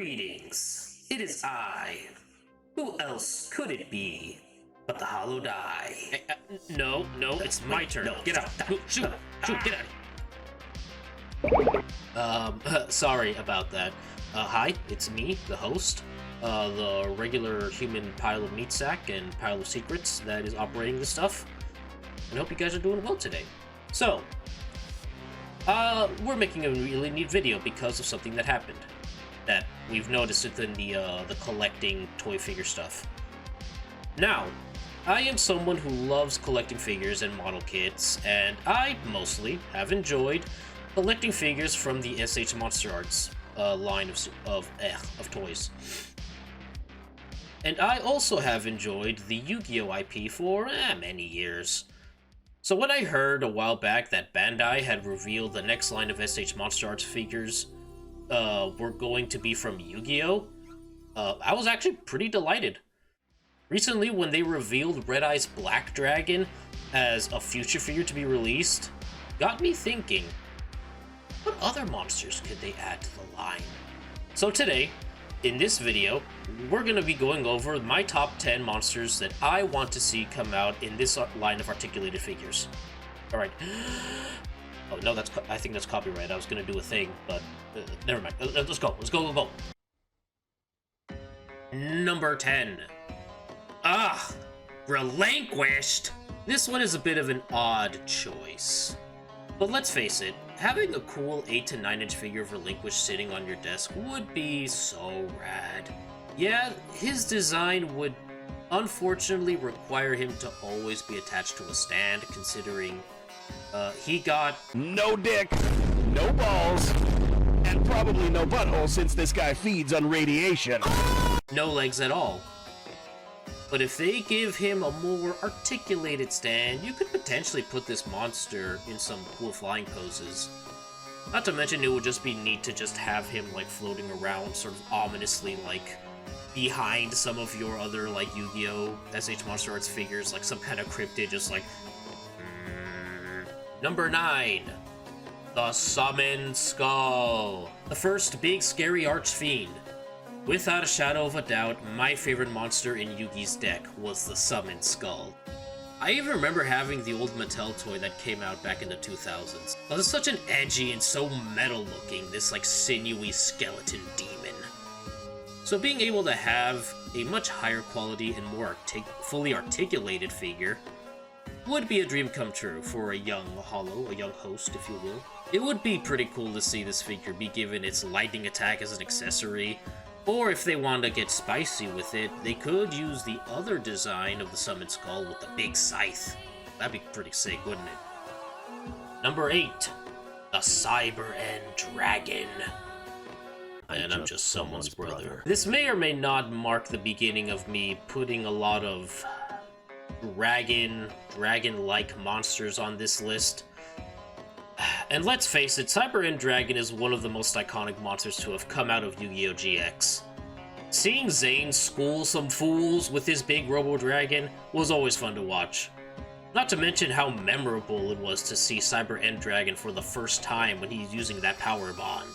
Greetings. It is I. Who else could it be but the Hollow Die? No, it's my turn. No, get out. Shoot, get out. Sorry about that. Hi, it's me, the host, the regular human pile of meat sack and pile of secrets that is operating this stuff. And I hope you guys are doing well today. So, we're making a really neat video because of something that happened. That we've noticed within the collecting toy figure stuff. Now, I am someone who loves collecting figures and model kits, and I mostly have enjoyed collecting figures from the SH Monsterarts line of toys. And I also have enjoyed the Yu-Gi-Oh! IP for many years. So when I heard a while back that Bandai had revealed the next line of SH Monsterarts figures were going to be from Yu-Gi-Oh! I was actually pretty delighted. Recently, when they revealed Red Eye's Black Dragon as a future figure to be released, got me thinking, what other monsters could they add to the line? So today, in this video, we're going to be going over my top 10 monsters that I want to see come out in this line of articulated figures. Alright. Oh, no, I think that's copyright. I was going to do a thing, but never mind. Let's go. Number 10. Relinquished! This one is a bit of an odd choice. But let's face it, having a cool 8 to 9 inch figure of Relinquished sitting on your desk would be so rad. Yeah, his design would unfortunately require him to always be attached to a stand, considering he got no dick, no balls, and probably no butthole since this guy feeds on radiation. No legs at all. But if they give him a more articulated stand, you could potentially put this monster in some cool flying poses. Not to mention it would just be neat to just have him like floating around sort of ominously like behind some of your other like Yu-Gi-Oh! SH Monsterarts figures, like some kind of cryptid just like... Number 9. The Summoned Skull. The first big scary archfiend. Without a shadow of a doubt, my favorite monster in Yugi's deck was the Summoned Skull. I even remember having the old Mattel toy that came out back in the 2000s. It was such an edgy and so metal looking, this like sinewy skeleton demon. So being able to have a much higher quality and more fully articulated figure would be a dream come true for a young hollow, a young host if you will. It would be pretty cool to see this figure be given its lightning attack as an accessory, or if they want to get spicy with it, they could use the other design of the Summoned Skull with the big scythe. That'd be pretty sick, wouldn't it? Number 8. The Cyber End Dragon. And I'm just someone's brother. This may or may not mark the beginning of me putting a lot of dragon-like monsters on this list. And let's face it, Cyber End Dragon is one of the most iconic monsters to have come out of Yu-Gi-Oh! GX. Seeing Zane school some fools with his big Robo-Dragon was always fun to watch. Not to mention how memorable it was to see Cyber End Dragon for the first time when he's using that power bond.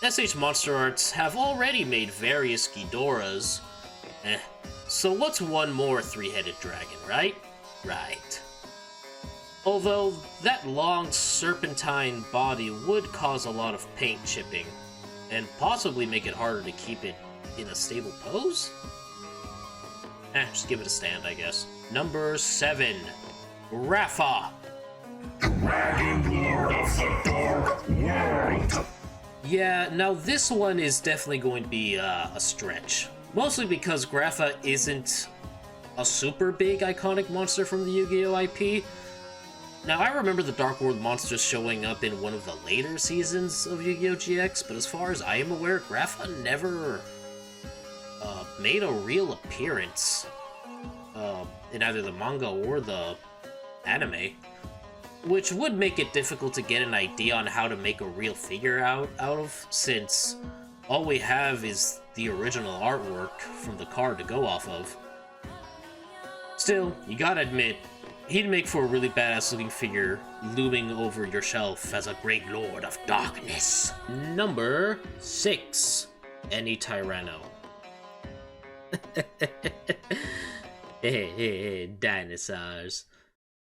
SH Monsterarts have already made various Ghidorahs. So what's one more three-headed dragon, right? Right. Although, that long serpentine body would cause a lot of paint chipping, and possibly make it harder to keep it in a stable pose? Just give it a stand, I guess. Number 7. Grapa. Dragon Lord of the Dark World. Yeah, now this one is definitely going to be a stretch. Mostly because Grapa isn't a super big iconic monster from the Yu-Gi-Oh! IP. Now, I remember the Dark World monsters showing up in one of the later seasons of Yu-Gi-Oh! GX, but as far as I am aware, Grapa never made a real appearance in either the manga or the anime, which would make it difficult to get an idea on how to make a real figure out of, since all we have is the original artwork from the card to go off of. Still, you gotta admit, he'd make for a really badass looking figure looming over your shelf as a great lord of darkness. Number 6. any Tyrano. Hey, dinosaurs.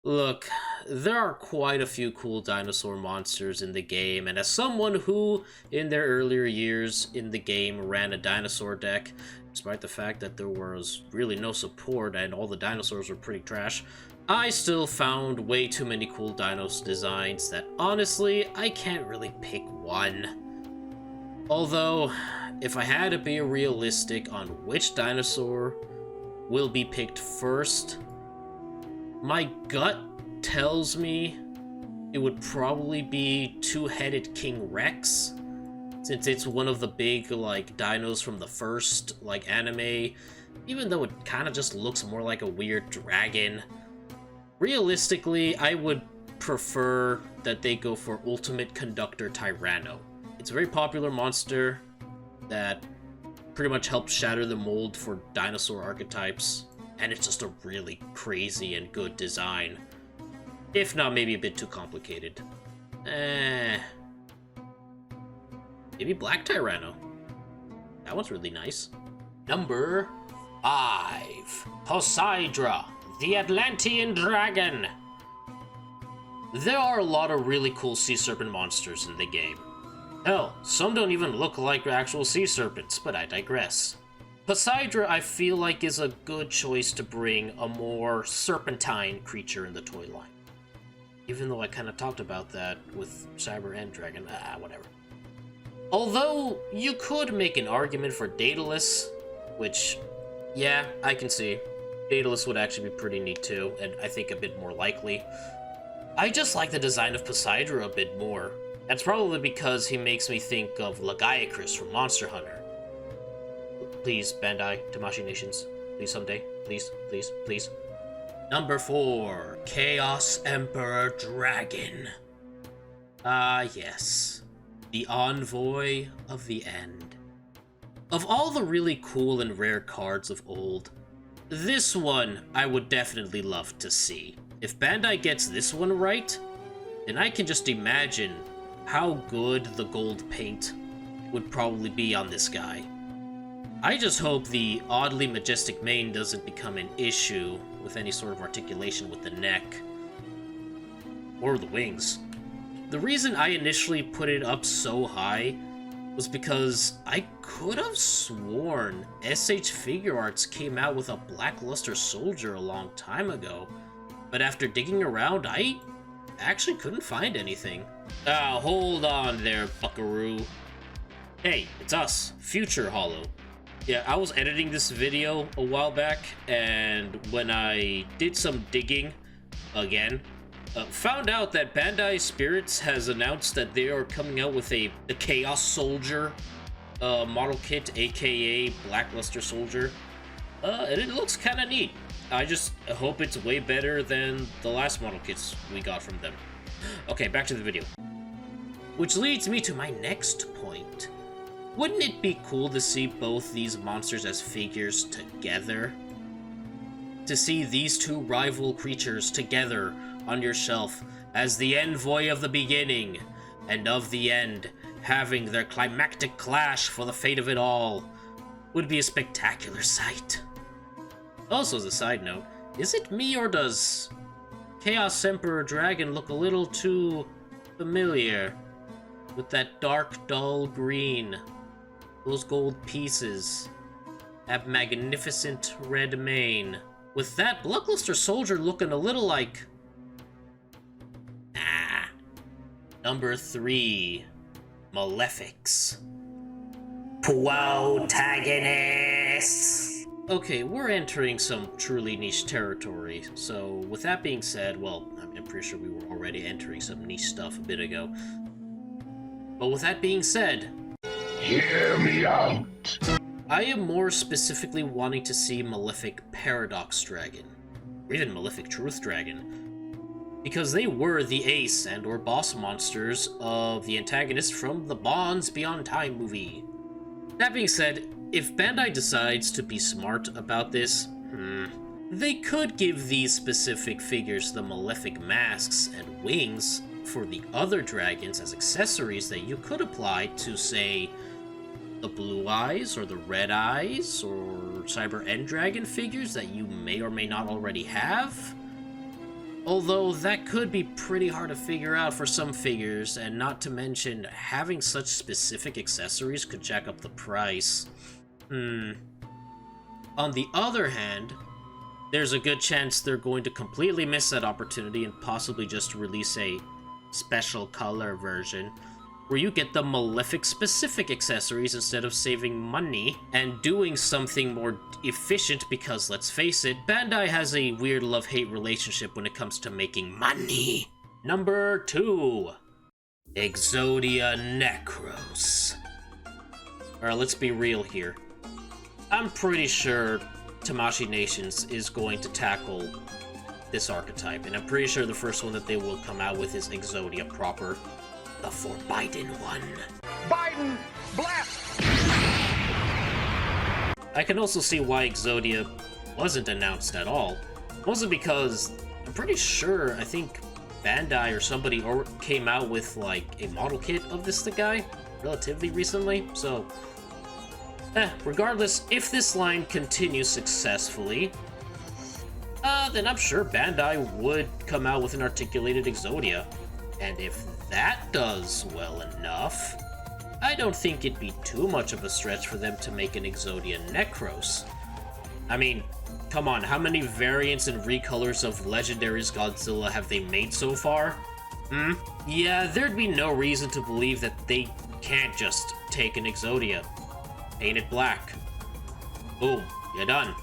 Look, there are quite a few cool dinosaur monsters in the game, and as someone who, in their earlier years in the game, ran a dinosaur deck, despite the fact that there was really no support and all the dinosaurs were pretty trash, I still found way too many cool dinos designs that, honestly, I can't really pick one. Although, if I had to be realistic on which dinosaur will be picked first, my gut tells me it would probably be Two-Headed King Rex, since it's one of the big, like, dinos from the first, like, anime, even though it kind of just looks more like a weird dragon. Realistically, I would prefer that they go for Ultimate Conductor Tyrano. It's a very popular monster that pretty much helps shatter the mold for dinosaur archetypes, and it's just a really crazy and good design. If not, maybe a bit too complicated. Maybe Black Tyrano. That one's really nice. Number 5. Poseidra, the Atlantean Dragon. There are a lot of really cool sea serpent monsters in the game. Hell, some don't even look like actual sea serpents, but I digress. Poseidra, I feel like, is a good choice to bring a more serpentine creature in the toy line. Even though I kind of talked about that with Cyber and Dragon, whatever. Although, you could make an argument for Daedalus, which, yeah, I can see. Daedalus would actually be pretty neat too, and I think a bit more likely. I just like the design of Poseidra a bit more. That's probably because he makes me think of Lagiacrus from Monster Hunter. Please, Bandai, Tamashii Nations. Please someday. Please, please, please. Number 4. Chaos Emperor Dragon. Yes. The Envoy of the End. Of all the really cool and rare cards of old, this one I would definitely love to see. If Bandai gets this one right, then I can just imagine how good the gold paint would probably be on this guy. I just hope the oddly majestic mane doesn't become an issue with any sort of articulation with the neck or the wings. The reason I initially put it up so high was because I could have sworn SH Figure Arts came out with a Blackluster Soldier a long time ago, but after digging around, I actually couldn't find anything. Hold on there, buckaroo. Hey, it's us, Future Hollow. Yeah, I was editing this video a while back, and when I did some digging, again, found out that Bandai Spirits has announced that they are coming out with the Chaos Soldier model kit, aka Blackluster Soldier, and it looks kind of neat. I just hope it's way better than the last model kits we got from them. Okay, back to the video. Which leads me to my next point. Wouldn't it be cool to see both these monsters as figures together? To see these two rival creatures together on your shelf as the envoy of the beginning and of the end, having their climactic clash for the fate of it all, would be a spectacular sight. Also, as a side note, is it me or does Chaos Emperor Dragon look a little too familiar with that dark, dull green? Those gold pieces, that magnificent red mane, with that Blackluster Soldier looking a little like... Number 3. Malefics PoTagonist. Okay, we're entering some truly niche territory, so with that being said, well, I'm pretty sure we were already entering some niche stuff a bit ago. But with that being said... Hear me out. I am more specifically wanting to see Malefic Paradox Dragon, or even Malefic Truth Dragon, because they were the ace and or boss monsters of the antagonist from the Bonds Beyond Time movie. That being said, if Bandai decides to be smart about this, they could give these specific figures the Malefic masks and wings for the other dragons as accessories that you could apply to, say, the Blue Eyes or the Red Eyes or Cyber End Dragon figures that you may or may not already have. Although that could be pretty hard to figure out for some figures, and not to mention having such specific accessories could jack up the price. On the other hand, there's a good chance they're going to completely miss that opportunity and possibly just release a special color version where you get the Malefic specific accessories instead of saving money and doing something more efficient, because let's face it, Bandai has a weird love-hate relationship when it comes to making money. Number 2. Exodia Necros. Alright, let's be real here. I'm pretty sure Tamashii Nations is going to tackle this archetype, and I'm pretty sure the first one that they will come out with is Exodia proper. The Forbidden One. Biden, blast! I can also see why Exodia wasn't announced at all. Mostly because I'm pretty sure, I think Bandai or somebody came out with like a model kit of this guy relatively recently, so regardless, if this line continues successfully, then I'm sure Bandai would come out with an articulated Exodia. And if that does well enough, I don't think it'd be too much of a stretch for them to make an Exodia Necros. I mean, come on, how many variants and recolors of Legendary's Godzilla have they made so far? Yeah, there'd be no reason to believe that they can't just take an Exodia, paint it black. Boom, you're done.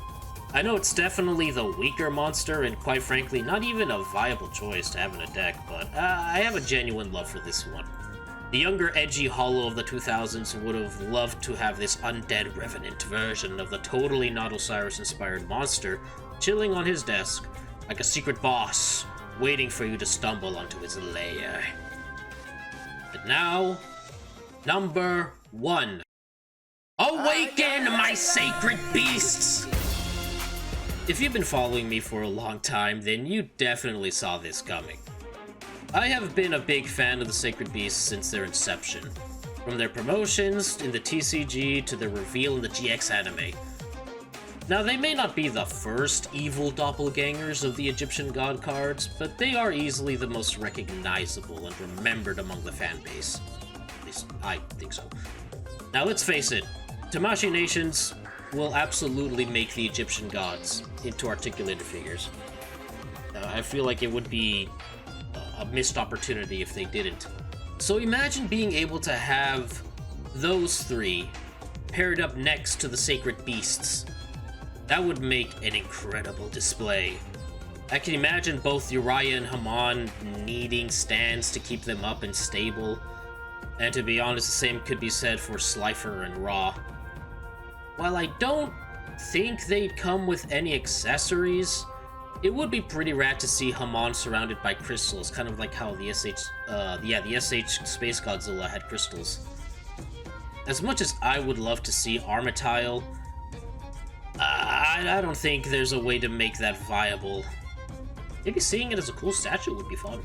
I know it's definitely the weaker monster, and quite frankly, not even a viable choice to have in a deck, but I have a genuine love for this one. The younger, edgy Hollow of the 2000s would have loved to have this undead revenant version of the totally not Osiris-inspired monster chilling on his desk, like a secret boss, waiting for you to stumble onto his lair. But now, number 1. Awaken, my sacred beasts! If you've been following me for a long time, then you definitely saw this coming. I have been a big fan of the Sacred Beasts since their inception. From their promotions in the TCG to their reveal in the GX anime. Now, they may not be the first evil doppelgangers of the Egyptian god cards, but they are easily the most recognizable and remembered among the fanbase. At least, I think so. Now, let's face it, Tamashii Nations will absolutely make the Egyptian gods into articulated figures. I feel like it would be a missed opportunity if they didn't. So imagine being able to have those three paired up next to the sacred beasts. That would make an incredible display. I can imagine both Uriah and Haman needing stands to keep them up and stable. And to be honest, the same could be said for Slifer and Ra. While I don't think they'd come with any accessories, it would be pretty rad to see Haman surrounded by crystals, kind of like how the SH Space Godzilla had crystals. As much as I would love to see Armatile, I don't think there's a way to make that viable. Maybe seeing it as a cool statue would be fun.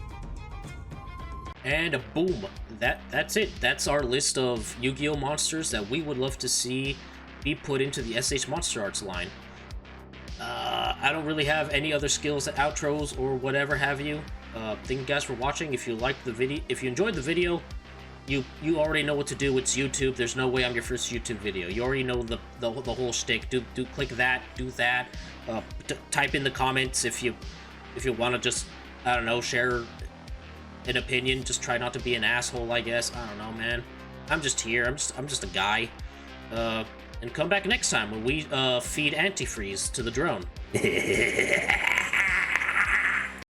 And boom, that's it. That's our list of Yu-Gi-Oh! Monsters that we would love to see be put into the SH Monsterarts line. I don't really have any other skills, outros, or whatever have you. Thank you guys for watching. If you liked the video, if you enjoyed the video, you already know what to do. It's YouTube. There's no way I'm your first YouTube video. You already know the whole shtick. Do click that, do that. Type in the comments if you want to just, I don't know, share an opinion. Just try not to be an asshole, I guess. I don't know, man. I'm just here. I'm just a guy. And come back next time when we feed antifreeze to the drone.